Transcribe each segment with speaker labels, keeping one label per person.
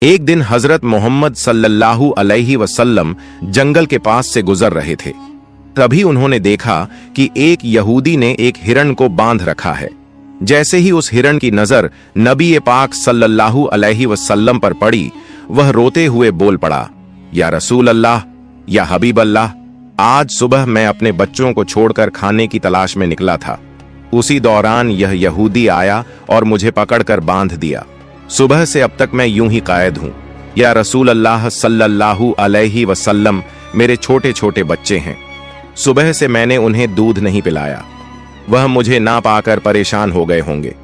Speaker 1: एक दिन हजरत मोहम्मद सल्लल्लाहु अलैहि वसल्लम जंगल के पास से गुजर रहे थे। तभी उन्होंने देखा कि एक यहूदी ने एक हिरण को बांध रखा है। जैसे ही उस हिरण की नजर नबी पाक सल्लल्लाहु अलैहि वसल्लम पर पड़ी, वह रोते हुए बोल पड़ा, या रसूल अल्लाह, या हबीब अल्लाह, आज सुबह मैं अपने बच्चों को छोड़कर खाने की तलाश में निकला था। उसी दौरान यह यहूदी आया और मुझे पकड़कर बांध दिया। सुबह से अब तक मैं यूं ही कायद हूं। या रसूल अल्लाह सल्लल्लाहु अलैहि वसल्लम, मेरे छोटे छोटे बच्चे हैं। सुबह से मैंने उन्हें दूध नहीं पिलाया। वह मुझे ना पाकर परेशान हो गए होंगे।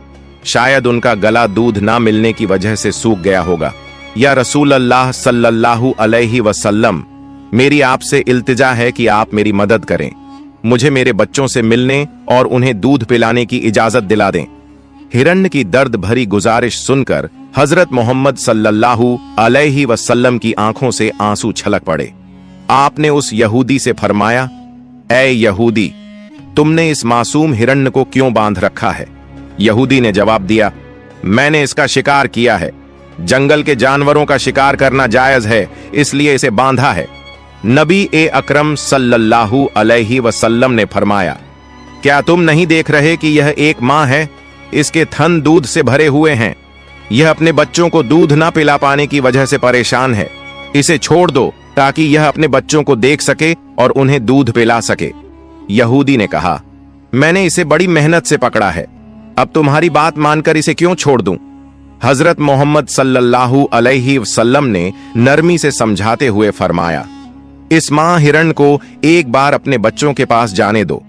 Speaker 1: शायद उनका गला दूध ना मिलने की वजह से सूख गया होगा। या रसूल अल्लाह सल्लल्लाहु अलैहि वसल्लम, मेरी आपसे इल्तिजा है कि आप मेरी मदद करें। मुझे मेरे बच्चों से मिलने और उन्हें दूध पिलाने की इजाजत दिला दें। हिरण्य की दर्द भरी गुजारिश सुनकर हजरत मोहम्मद सल्लल्लाहु अलैहि वसल्लम की आंखों से आंसू छलक पड़े। आपने उस यहूदी से फरमाया, ऐ यहूदी, तुमने इस मासूम हिरण्य को क्यों बांध रखा है? यहूदी ने जवाब दिया, मैंने इसका शिकार किया है। जंगल के जानवरों का शिकार करना जायज है, इसलिए इसे बांधा है। नबी अकरम सल्लल्लाहु अलैहि वसल्लम ने फरमाया, क्या तुम नहीं देख रहे कि यह एक मां है? इसके थन दूध से भरे हुए हैं। यह अपने बच्चों को दूध ना पिला पाने की वजह से परेशान है। इसे छोड़ दो ताकि यह अपने बच्चों को देख सके और उन्हें दूध पिला सके। यहूदी ने कहा, मैंने इसे बड़ी मेहनत से पकड़ा है, अब तुम्हारी बात मानकर इसे क्यों छोड़ दूं? हजरत मोहम्मद सल्लल्लाहु अलैहि वसल्लम ने नरमी से समझाते हुए फरमाया, इस मां हिरण को एक बार अपने बच्चों के पास जाने दो।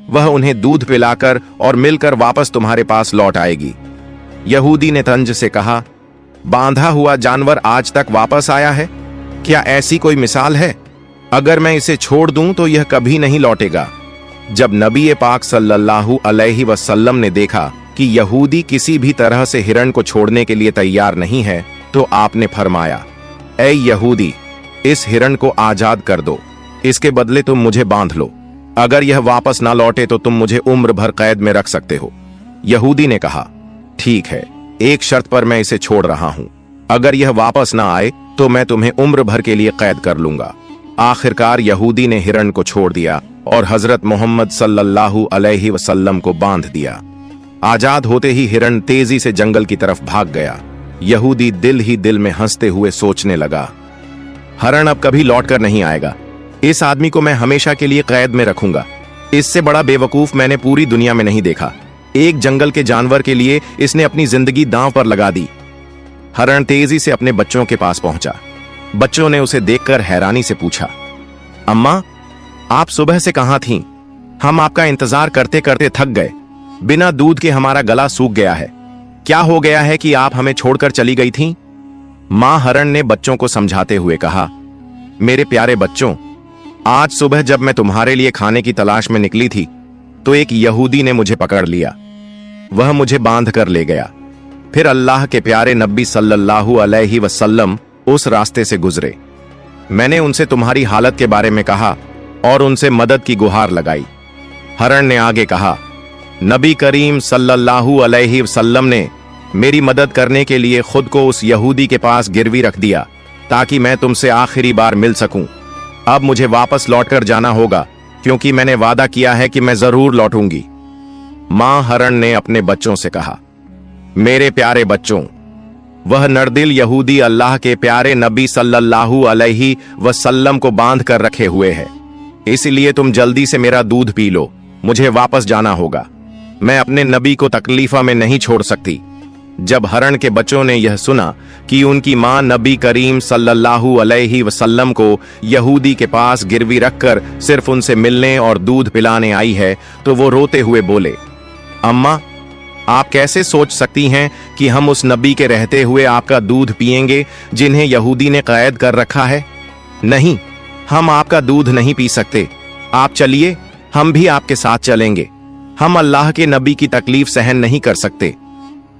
Speaker 1: वह उन्हें दूध पिलाकर और मिलकर वापस तुम्हारे पास लौट आएगी। यहूदी ने तंज से कहा, बांधा हुआ जानवर आज तक वापस आया है? क्या ऐसी कोई मिसाल है? अगर मैं इसे छोड़ दूं तो यह कभी नहीं लौटेगा। जब नबी पाक सल्लल्लाहु अलैहि वसल्लम ने देखा कि यहूदी किसी भी तरह से हिरण को छोड़ने के लिए तैयार नहीं है, तो आपने फरमाया, ऐ यहूदी, इस हिरण को आजाद कर दो। इसके बदले तुम मुझे बांध लो। अगर यह वापस ना लौटे तो तुम मुझे उम्र भर कैद में रख सकते हो। यहूदी ने कहा, ठीक है, एक शर्त पर मैं इसे छोड़ रहा हूं। अगर यह वापस ना आए तो मैं तुम्हें उम्र भर के लिए कैद कर लूंगा। आखिरकार यहूदी ने हिरण को छोड़ दिया और हजरत मोहम्मद सल्लल्लाहु अलैहि वसल्लम को बांध दिया। आजाद होते ही हिरण तेजी से जंगल की तरफ भाग गया। यहूदी दिल ही दिल में हंसते हुए सोचने लगा, हिरण अब कभी लौटकर नहीं आएगा। इस आदमी को मैं हमेशा के लिए कैद में रखूंगा। इससे बड़ा बेवकूफ मैंने पूरी दुनिया में नहीं देखा। एक जंगल के जानवर के लिए इसने अपनी जिंदगी दांव पर लगा दी। हिरण तेजी से अपने बच्चों के पास पहुंचा। बच्चों ने उसे देखकर हैरानी से पूछा, अम्मा, आप सुबह से कहां थीं? हम आपका इंतजार करते करते थक गए। बिना दूध के हमारा गला सूख गया है। क्या हो गया है कि आप हमें छोड़कर चली गई थीं? मां हिरण ने बच्चों को समझाते हुए कहा, मेरे प्यारे बच्चों, आज सुबह जब मैं तुम्हारे लिए खाने की तलाश में निकली थी तो एक यहूदी ने मुझे पकड़ लिया। वह मुझे बांध कर ले गया। फिर अल्लाह के प्यारे नबी सल्लल्लाहु अलैहि वसल्लम उस रास्ते से गुजरे। मैंने उनसे तुम्हारी हालत के बारे में कहा और उनसे मदद की गुहार लगाई। हिरण ने आगे कहा, नबी करीम सल्लल्लाहु अलैहि वसल्लम ने मेरी मदद करने के लिए खुद को उस यहूदी के पास गिरवी रख दिया ताकि मैं तुमसे आखिरी बार मिल सकूं। अब मुझे वापस लौटकर जाना होगा क्योंकि मैंने वादा किया है कि मैं जरूर लौटूंगी। मां हिरण ने अपने बच्चों से कहा, मेरे प्यारे बच्चों, वह नरदिल यहूदी अल्लाह के प्यारे नबी सल्लल्लाहु अलैहि वसल्लम को बांध कर रखे हुए है। इसलिए तुम जल्दी से मेरा दूध पी लो। मुझे वापस जाना होगा। मैं अपने नबी को तकलीफा में नहीं छोड़ सकती। जब हिरण के बच्चों ने यह सुना कि उनकी मां नबी करीम सल्लल्लाहु अलैहि वसल्लम को यहूदी के पास गिरवी रखकर सिर्फ उनसे मिलने और दूध पिलाने आई है, तो वो रोते हुए बोले, अम्मा, आप कैसे सोच सकती हैं कि हम उस नबी के रहते हुए आपका दूध पिएंगे जिन्हें यहूदी ने कैद कर रखा है? नहीं, हम आपका दूध नहीं पी सकते। आप चलिए, हम भी आपके साथ चलेंगे। हम अल्लाह के नबी की तकलीफ सहन नहीं कर सकते।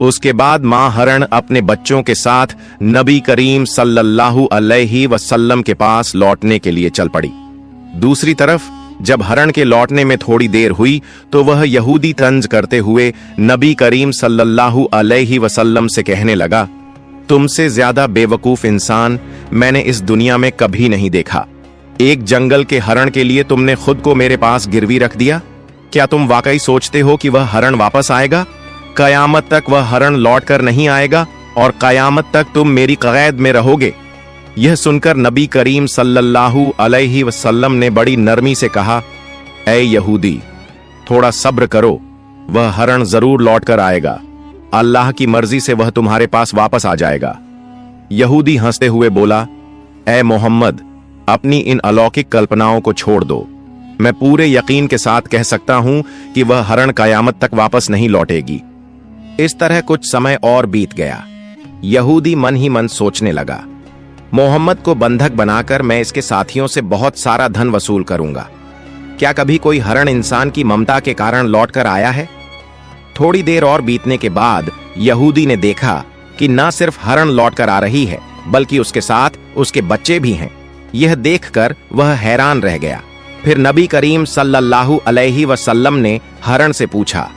Speaker 1: उसके बाद मां हिरण अपने बच्चों के साथ नबी करीम सल्लल्लाहु अलैहि वसल्लम के पास लौटने के लिए चल पड़ी। दूसरी तरफ जब हिरण के लौटने में थोड़ी देर हुई तो वह यहूदी तंज करते हुए नबी करीम सल्लल्लाहु अलैहि वसल्लम से कहने लगा, तुमसे ज्यादा बेवकूफ इंसान मैंने इस दुनिया में कभी नहीं देखा। एक जंगल के हरण के लिए तुमने खुद को मेरे पास गिरवी रख दिया। क्या तुम वाकई सोचते हो कि वह हरण वापस आएगा? कयामत तक वह हरण लौट कर नहीं आएगा और कयामत तक तुम मेरी कैद में रहोगे। यह सुनकर नबी करीम सल्लल्लाहु अलैहि वसल्लम ने बड़ी नरमी से कहा, ऐ यहूदी, थोड़ा सब्र करो, वह हरण जरूर लौट कर आएगा। अल्लाह की मर्जी से वह तुम्हारे पास वापस आ जाएगा। यहूदी हंसते हुए बोला, ऐ मोहम्मद, अपनी इन अलौकिक कल्पनाओं को छोड़ दो। मैं पूरे यकीन के साथ कह सकता हूं कि वह हरण कयामत तक वापस नहीं लौटेगी। इस तरह कुछ समय और बीत गया। यहूदी मन ही मन सोचने लगा, मोहम्मद को बंधक बनाकर मैं इसके साथियों से बहुत सारा धन वसूल करूंगा। क्या कभी कोई हरण इंसान की ममता के कारण लौट कर आया है? थोड़ी देर और बीतने के बाद यहूदी ने देखा कि न सिर्फ हरण लौट कर आ रही है, बल्कि उसके साथ उसके बच्चे भी हैं। यह देखकर वह हैरान रह गया। फिर नबी करीम सल्लल्लाहु अलैहि वसल्लम ने हरण से पूछा,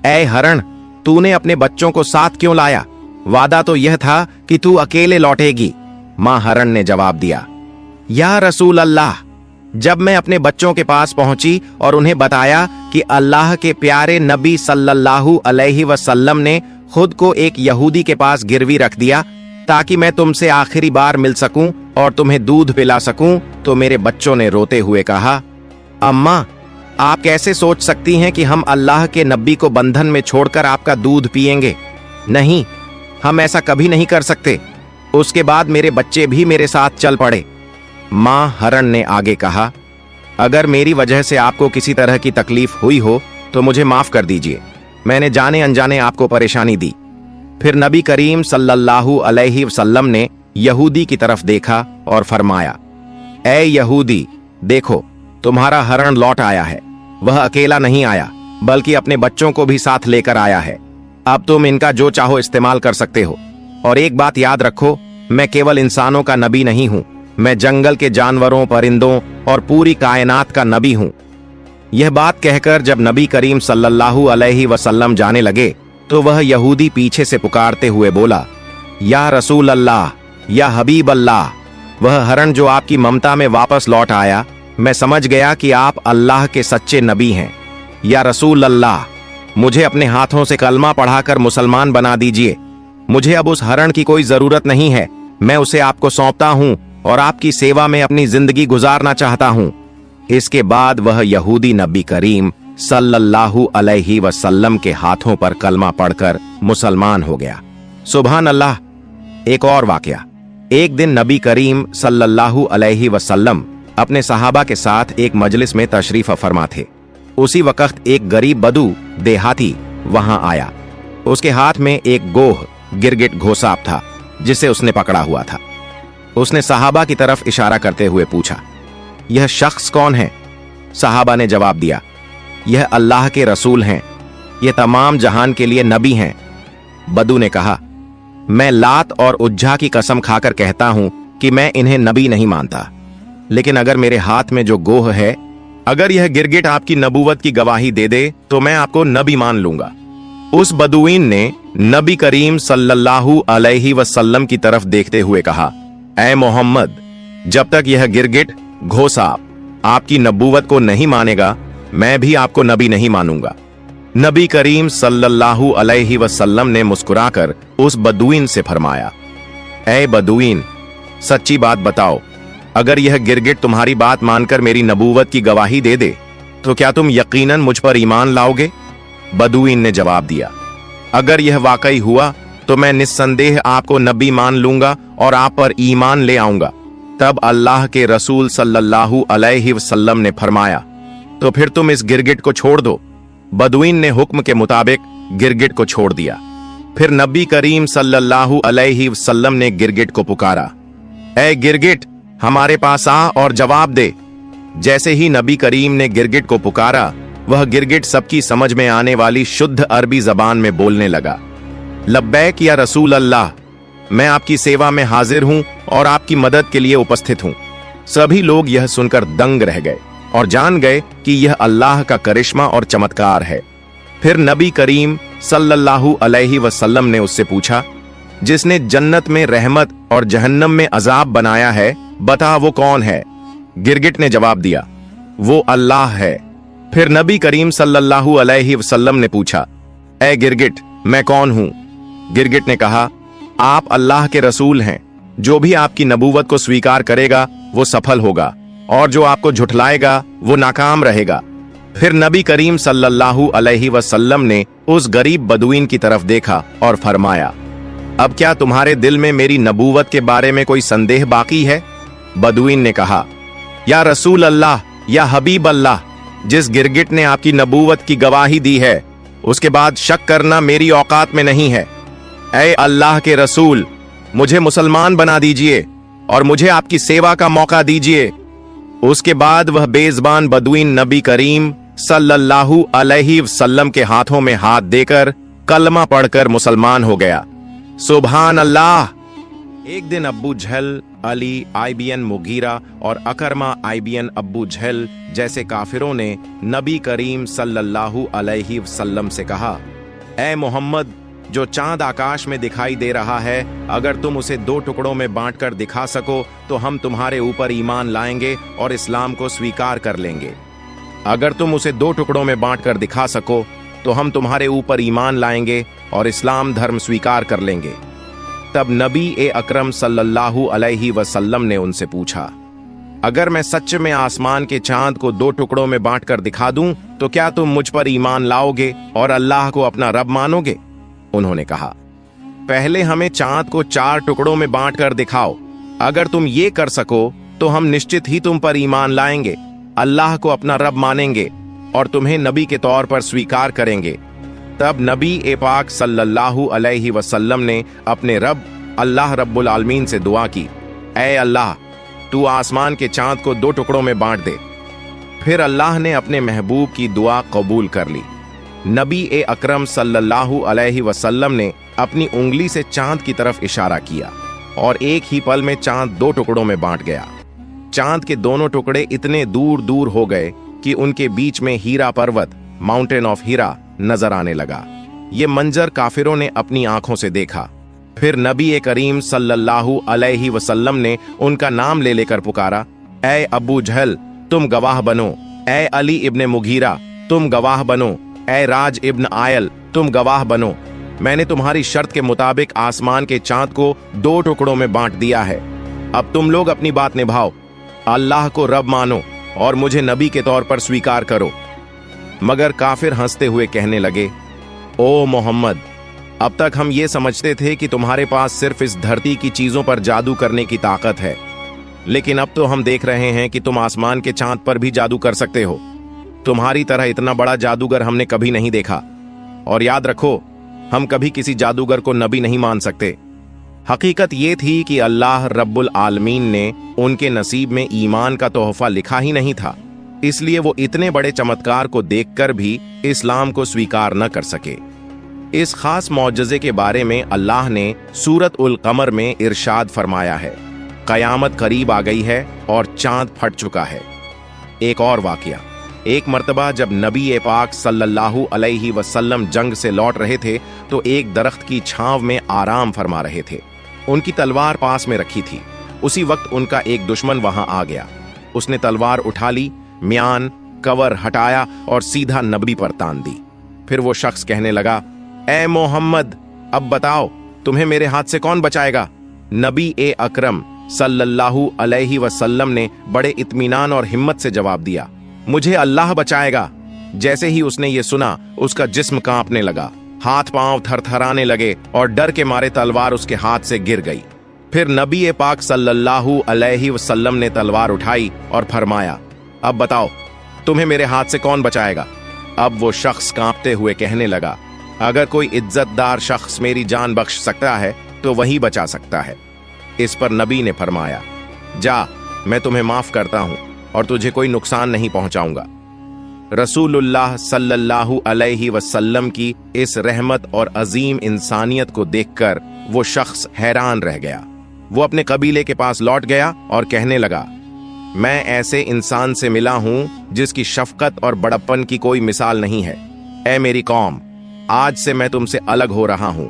Speaker 1: ऐ हरण, तूने अपने बच्चों को साथ क्यों लाया? वादा तो यह था कि तू अकेले लौटेगी। मां हरण ने जवाब दिया, या रसूल अल्लाह, जब मैं अपने बच्चों के पास पहुंची और उन्हें बताया कि अल्लाह के प्यारे नबी सल्लल्लाहु अलैहि वसल्लम ने खुद को एक यहूदी के पास गिरवी रख दिया ताकि मैं तुमसे आखिरी बार मिल सकूं और तुम्हें दूध पिला सकूं, तो मेरे बच्चों ने रोते हुए कहा, अम्मा, आप कैसे सोच सकती हैं कि हम अल्लाह के नबी को बंधन में छोड़कर आपका दूध पिएंगे? नहीं, हम ऐसा कभी नहीं कर सकते। उसके बाद मेरे बच्चे भी मेरे साथ चल पड़े। मां हरण ने आगे कहा, अगर मेरी वजह से आपको किसी तरह की तकलीफ हुई हो तो मुझे माफ कर दीजिए। मैंने जाने अनजाने आपको परेशानी दी। फिर नबी करीम सल्लल्लाहु अलैहि वसल्लम ने यहूदी की तरफ देखा और फरमाया, ऐ यहूदी, देखो, तुम्हारा हरण लौट आया है। वह अकेला नहीं आया, बल्कि अपने बच्चों को भी साथ लेकर आया है। अब तुम इनका जो चाहो इस्तेमाल कर सकते हो। और एक बात याद रखो, मैं केवल इंसानों का नबी नहीं हूं, मैं जंगल के जानवरों, परिंदों और पूरी कायनात का नबी हूं। यह बात कहकर जब नबी करीम सल्लल्लाहु अलैहि वसल्लम जाने लगे तो वह यहूदी पीछे से पुकारते हुए बोला, या रसूल अल्लाह, या हबीब अल्लाह, वह हरण जो आपकी ममता में वापस लौट आया, मैं समझ गया कि आप अल्लाह के सच्चे नबी हैं। या रसूल अल्लाह, मुझे अपने हाथों से कलमा पढ़ाकर मुसलमान बना दीजिए। मुझे अब उस हरण की कोई जरूरत नहीं है। मैं उसे आपको सौंपता हूं और आपकी सेवा में अपनी जिंदगी गुजारना चाहता हूं। इसके बाद वह यहूदी नबी करीम सल्लल्लाहु अलैहि वसल्लम के हाथों पर कलमा पढ़कर मुसलमान हो गया। सुभान अल्लाह। एक और वाकया। एक दिन नबी करीम सल्लल्लाहु अलैहि वसल्लम अपने सहाबा के साथ एक मजलिस में तशरीफ फरमा थे। उसी वक्त एक गरीब बदू देहाती वहां आया। उसके हाथ में एक गोह गिरगिट घोसाप था जिसे उसने पकड़ा हुआ था। उसने सहाबा की तरफ इशारा करते हुए पूछा, यह शख्स कौन है? सहाबा ने जवाब दिया, यह अल्लाह के रसूल हैं, यह तमाम जहान के लिए नबी हैं। बदू ने कहा, मैं लात और उज्जा की कसम खाकर कहता हूं कि मैं इन्हें नबी नहीं मानता, लेकिन अगर मेरे हाथ में जो गोह है, अगर यह गिरगिट आपकी नबूवत की गवाही दे दे तो मैं आपको नबी मान लूंगा। उस बदुईन ने नबी करीम सल्लल्लाहु अलैहि वसल्लम की तरफ देखते हुए कहा, ऐ मोहम्मद, जब तक यह गिरगिट घोसाप आपकी नबूवत को नहीं मानेगा, मैं भी आपको नबी नहीं मानूंगा। नबी करीम सल्लल्लाहु अलैहि वसल्लम ने मुस्कुराकर उस बदुईन से फरमाया, ऐ बदुईन, सच्ची बात बताओ, अगर यह गिरगिट तुम्हारी बात मानकर मेरी नबूवत की गवाही दे दे तो क्या तुम यकीनन मुझ पर ईमान लाओगे? बदुईन ने जवाब दिया, अगर यह वाकई हुआ तो मैं निस्संदेह आपको नबी मान लूंगा और आप पर ईमान ले आऊंगा। तब अल्लाह के रसूल सल्लल्लाहु अलैहि वसल्लम ने फरमाया, तो फिर तुम इस गिरगिट को छोड़ दो। बदुईन ने हुक्म के मुताबिक गिरगिट को छोड़ दिया। फिर नबी करीम सल्लल्लाहु अलैहि वसल्लम ने गिरगिट को पुकारा, ऐ गिरगिट, हमारे पास आ और जवाब दे। जैसे ही नबी करीम ने गिरगिट को पुकारा, वह गिरगिट सबकी समझ में आने वाली शुद्ध अरबी जबान में बोलने लगा, लब्बैक या रसूल अल्लाह, मैं आपकी सेवा में हाजिर हूं और आपकी मदद के लिए उपस्थित हूं। सभी लोग यह सुनकर दंग रह गए और जान गए कि यह अल्लाह का करिश्मा और चमत्कार है। फिर नबी करीम सल्लल्लाहु अलैहि वसल्लम ने उससे पूछा, जिसने जन्नत में रहमत और जहन्नम में अजाब बनाया है, बता वो कौन है? गिरगिट ने जवाब दिया, वो अल्लाह है। फिर नबी करीम सल्लल्लाहु अलैहि वसल्लम ने पूछा, ए गिरगिट, मैं कौन हूं? गिरगिट ने कहा, आप अल्लाह के रसूल हैं। जो भी आपकी नबूवत को स्वीकार करेगा वो सफल होगा, और जो आपको झुठलाएगा वो नाकाम रहेगा। फिर नबी करीम सल्लल्लाहु अलैहि वसल्लम ने उस गरीब बदुइन की तरफ देखा और फरमाया, अब क्या तुम्हारे दिल में मेरी नबूवत के बारे में कोई संदेह बाकी है? बदुइन ने कहा, या रसूल अल्लाह, या हबीब अल्लाह, जिस गिरगिट ने आपकी नबूवत की गवाही दी है उसके बाद शक करना मेरी औकात में नहीं है। ऐ अल्लाह के रसूल, मुझे मुसलमान बना दीजिए और मुझे आपकी सेवा का मौका दीजिए। उसके बाद वह बेज़बान बदुइन नबी करीम सल्लल्लाहु अलैहि वसल्लम के हाथों में हाथ देकर कलमा पढ़कर मुसलमान हो गया। सुभान अल्लाह। एक दिन अब्बू झल, अली आईबीएन मुगीरा और अकरमा आईबीएन अब्बू झल जैसे काफिरों ने नबी करीम सल्लल्लाहु अलैहि वसल्लम से कहा, ऐ मोहम्मद, जो चांद आकाश में दिखाई दे रहा है, अगर तुम उसे 2 टुकड़ों में बांटकर दिखा सको तो हम तुम्हारे ऊपर ईमान लाएंगे और इस्लाम को स्वीकार कर लेंगे। अगर तुम उसे 2 टुकड़ों में बांटकर दिखा सको तो हम तुम्हारे ऊपर ईमान लाएंगे और इस्लाम धर्म स्वीकार कर लेंगे। तब नबी अकरम सल्लल्लाहु अलैहि वसल्लम ने उनसे पूछा, अगर मैं सच में आसमान के चांद को 2 टुकड़ों में बांटकर दिखा दूं तो क्या तुम मुझ पर ईमान लाओगे और अल्लाह को अपना रब मानोगे? उन्होंने कहा, पहले हमें चांद को 4 टुकड़ों में बांटकर दिखाओ। अगर तुम ये कर सको तो हम निश्चित ही तुम पर ईमान लाएंगे, अल्लाह को अपना रब मानेंगे और तुम्हें नबी के तौर पर स्वीकार करेंगे। तब नबी पाक सल्लल्लाहु अलैहि वसल्लम ने अपने रब अल्लाह रब्बुल आलमीन से दुआ की, ऐ अल्लाह, तू आसमान के चांद को 2 टुकड़ों में बांट दे। फिर अल्लाह ने अपने महबूब की दुआ कबूल कर ली। नबी अकरम सल्लल्लाहु अलैहि वसल्लम ने अपनी उंगली से चांद की तरफ इशारा किया और एक ही पल में चांद 2 टुकड़ों में बांट गया। चांद के दोनों टुकड़े इतने दूर दूर हो गए कि उनके बीच में हीरा पर्वत, माउंटेन ऑफ हीरा, नजर आने लगा। ये मंजर काफिरों ने अपनी आंखों से देखा। फिर नबी करीम सल्लल्लाहु अलैहि वसल्लम ने उनका नाम ले लेकर पुकारा, ऐ अबू जहल, तुम गवाह बनो। ऐ अली इब्ने मुगीरा, तुम गवाह बनो। ऐ राज इब्न आयल, तुम गवाह बनो। मैंने तुम्हारी शर्त के मुताबिक आसमान के चांद को 2 टुकड़ों में बांट दिया है। अब तुम लोग अपनी बात निभाओ, अल्लाह को रब मानो और मुझे नबी के तौर पर स्वीकार करो। मगर काफिर हंसते हुए कहने लगे, ओ मोहम्मद, अब तक हम ये समझते थे कि तुम्हारे पास सिर्फ इस धरती की चीजों पर जादू करने की ताकत है, लेकिन अब तो हम देख रहे हैं कि तुम आसमान के चांद पर भी जादू कर सकते हो। तुम्हारी तरह इतना बड़ा जादूगर हमने कभी नहीं देखा। और याद रखो, हम कभी किसी जादूगर को नबी नहीं मान सकते। हकीकत ये थी कि अल्लाह रब्बुल आलमीन ने उनके नसीब में ईमान का तोहफा लिखा ही नहीं था, इसलिए वो इतने बड़े चमत्कार को देखकर भी इस्लाम को स्वीकार न कर सके। इस खास मौजज़े के बारे में अल्लाह ने सूरत उल कमर में इरशाद फरमाया है, कयामत करीब आ गई है और चांद फट चुका है। एक और वाकया, एक मर्तबा जब नबी पाक सल्लल्लाहु अलैहि वसल्लम जंग से लौट रहे थे तो एक दरख्त की छांव में आराम फरमा रहे थे। उनकी तलवार पास में रखी थी। उसी वक्त उनका एक दुश्मन वहां आ गया। उसने तलवार उठा ली, म्यान कवर हटाया और सीधा नबी पर तान दी। फिर वो शख्स कहने लगा, ए मोहम्मद, अब बताओ तुम्हें मेरे हाथ से कौन बचाएगा? नबी अकरम सल्लल्लाहु अलैहि वसल्लम ने बड़े इत्मीनान और हिम्मत से जवाब दिया, मुझे अल्लाह बचाएगा। जैसे ही उसने ये सुना, उसका जिस्म कांपने लगा, हाथ पांव थरथराने लगे और डर के मारे तलवार उसके हाथ से गिर गई। फिर नबी पाक सल्लल्लाहु अलैहि वसल्लम ने तलवार उठाई और फरमाया, अब बताओ तुम्हें मेरे हाथ से कौन बचाएगा? अब वो शख्स कांपते हुए कहने लगा, अगर कोई इज्जतदार शख्स मेरी जान बख्श सकता है तो वही बचा सकता है। इस पर नबी ने फरमाया, जा, मैं तुम्हें माफ करता हूं और तुझे कोई नुकसान नहीं पहुंचाऊंगा। रसूलुल्लाह सल्लल्लाहु अलैहि वसल्लम की इस रहमत और अजीम इंसानियत को देखकर वो शख्स हैरान रह गया। वो अपने कबीले के पास लौट गया और कहने लगा, मैं ऐसे इंसान से मिला हूं जिसकी शफकत और बड़प्पन की कोई मिसाल नहीं है। ऐ मेरी कौम, आज से मैं तुमसे अलग हो रहा हूं।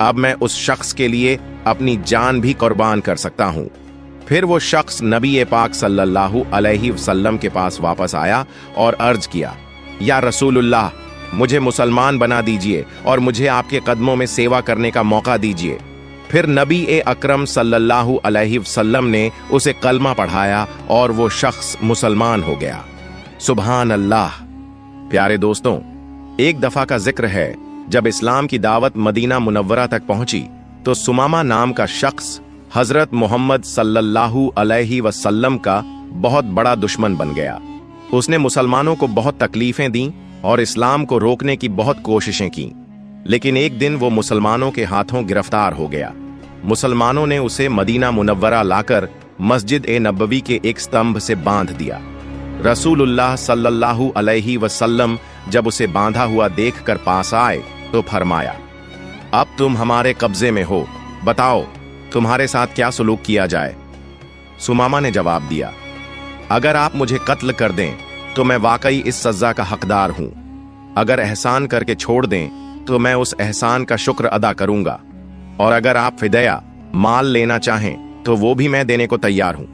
Speaker 1: अब मैं उस शख्स के लिए अपनी जान भी कुर्बान कर सकता हूँ। फिर वो शख्स नबी पाक सल्लल्लाहु अलैहि वसल्लम के पास वापस आया और अर्ज किया, या रसूलुल्लाह, मुझे मुसलमान बना दीजिए और मुझे आपके कदमों में सेवा करने का मौका दीजिए। फिर नबी अकरम सल्लल्लाहु अलैहि वसल्लम ने उसे कलमा पढ़ाया और वो शख्स मुसलमान हो गया। सुभान अल्लाह। प्यारे दोस्तों, एक दफा का जिक्र है, जब इस्लाम की दावत मदीना मुनव्वरा तक पहुंची तो सुमामा नाम का शख्स हजरत मोहम्मद सल्लल्लाहु अलैहि वसल्लम का बहुत बड़ा दुश्मन बन गया। उसने मुसलमानों को बहुत तकलीफें दी और इस्लाम को रोकने की बहुत कोशिशें की, लेकिन एक दिन वो मुसलमानों के हाथों गिरफ्तार हो गया। मुसलमानों ने उसे मदीना मुनव्वरा लाकर मस्जिद नबवी के एक स्तंभ से बांध दिया। रसूलुल्लाह सल्लल्लाहु अलैहि वसल्लम जब उसे बांधा हुआ देखकर पास आए तो फरमाया, अब तुम हमारे कब्जे में हो, बताओ तुम्हारे साथ क्या सुलूक किया जाए। सुमामा ने जवाब दिया, अगर आप मुझे कत्ल कर दें तो मैं वाकई इस सजा का हकदार हूं। अगर एहसान करके छोड़ दें तो मैं उस एहसान का शुक्र अदा करूंगा, और अगर आप फिदया माल लेना चाहें तो वो भी मैं देने को तैयार हूं।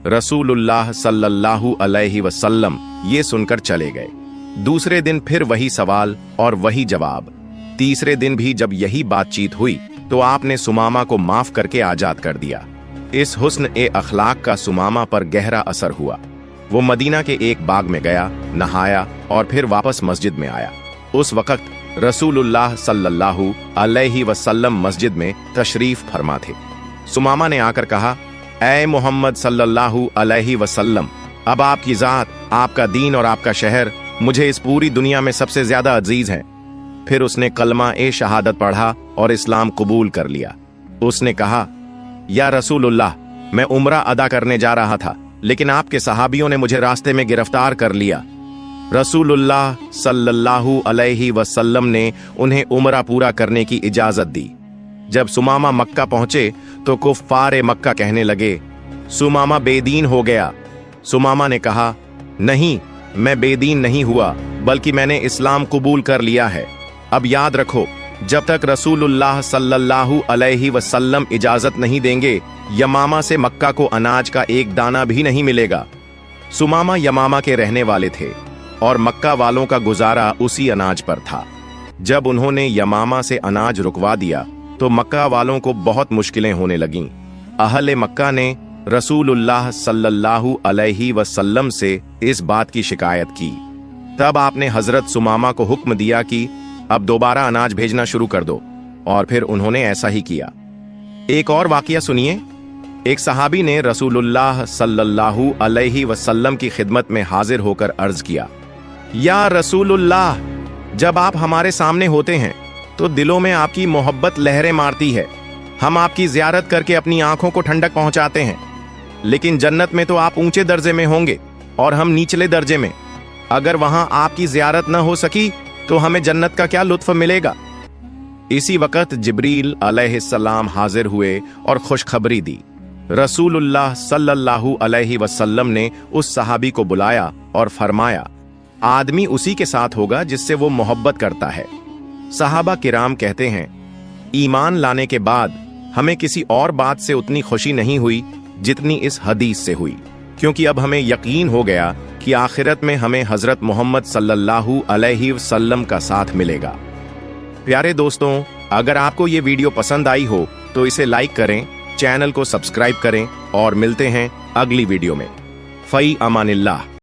Speaker 1: रसूलुल्लाह सल्लल्लाहु अलैहि वसल्लम ये सुनकर चले गए। दूसरे दिन फिर वही सवाल और वही जवाब। तीसरे दिन भी जब यही बातचीत हुई तो आपने सुमामा को माफ करके आजाद कर दिया। इस हुस्न अखलाक का सुमामा पर गहरा असर हुआ। वो मदीना के एक बाग में गया, नहाया और फिर वापस मस्जिद में आया। उस वक्त रसूलुल्लाह सल्लल्लाहु अलैहि वसल्लम मस्जिद में तशरीफ फरमा थे। सुमामा ने आकर कहा, ऐ मोहम्मद सल्लल्लाहु अलैहि वसल्लम, अब आपकी जात, आपका दीन और आपका शहर मुझे इस पूरी दुनिया में सबसे ज्यादा अजीज है। फिर उसने कलमा शहादत पढ़ा और इस्लाम कबूल कर लिया। उसने कहा, या रसूलुल्लाह, मैं उम्रा अदा करने जा रहा था, लेकिन आपके सहाबियों ने मुझे रास्ते में गिरफ्तार कर लिया। रसूलुल्लाह सल्लल्लाहु अलैहि वसल्लम ने उन्हें उम्रा पूरा करने की इजाजत दी। जब सुमामा मक्का पहुंचे तो कुफ्फार मक्का कहने लगे, सुमामा बेदीन हो गया। सुमामा ने कहा, नहीं, मैं बेदीन नहीं हुआ, बल्कि मैंने इस्लाम कबूल कर लिया है। अब याद रखो, जब तक रसूलुल्लाह सल्लल्लाहु अलैहि वसल्लम इजाजत नहीं देंगे, यमामा से मक्का को अनाज का एक दाना भी नहीं मिलेगा। सुमामा यमामा के रहने वाले थे और मक्का वालों का गुजारा उसी अनाज पर था। जब उन्होंने यमामा से अनाज रुकवा दिया तो मक्का वालों को बहुत मुश्किलें होने लगीं। अहले मक्का ने रसूलुल्लाह सल्लल्लाहु अलैहि वसल्लम से इस बात की शिकायत की। तब आपने हजरत सुमामा को हुक्म दिया कि अब दोबारा अनाज भेजना शुरू कर दो, और फिर उन्होंने ऐसा ही किया। एक और वाकया सुनिए। एक सहाबी ने रसूलुल्लाह सल्लल्लाहु अलैहि वसल्लम की खिदमत में हाजिर होकर अर्ज किया, या रसूलुल्लाह, जब आप हमारे सामने होते हैं तो दिलों में आपकी मोहब्बत लहरें मारती है। हम आपकी जियारत करके अपनी आंखों को ठंडक पहुंचाते हैं, लेकिन जन्नत में तो आप ऊंचे दर्जे में होंगे और हम निचले दर्जे में। अगर वहां आपकी जियारत न हो सकी तो हमें जन्नत का क्या लुत्फ मिलेगा। इसी वक्त जिब्रील अलैहिस्सलाम हाजिर हुए और खुशखबरी दी। रसूलुल्लाह सल्लल्लाहु अलैहि वसल्लम ने उस सहाबी को बुलाया और फरमाया, आदमी उसी के साथ होगा जिससे वो मोहब्बत करता है। सहाबा किराम कहते हैं, ईमान लाने के बाद हमें किसी और बात से उतनी खुशी नहीं हुई जितनी इस हदीस से हुई, क्योंकि अब हमें यकीन हो गया कि आखिरत में हमें हजरत मोहम्मद सल्लल्लाहु अलैहि वसल्लम का साथ मिलेगा। प्यारे दोस्तों, अगर आपको ये वीडियो पसंद आई हो तो इसे लाइक करें, चैनल को सब्सक्राइब करें और मिलते हैं अगली वीडियो में। फई अमानिल्लाह।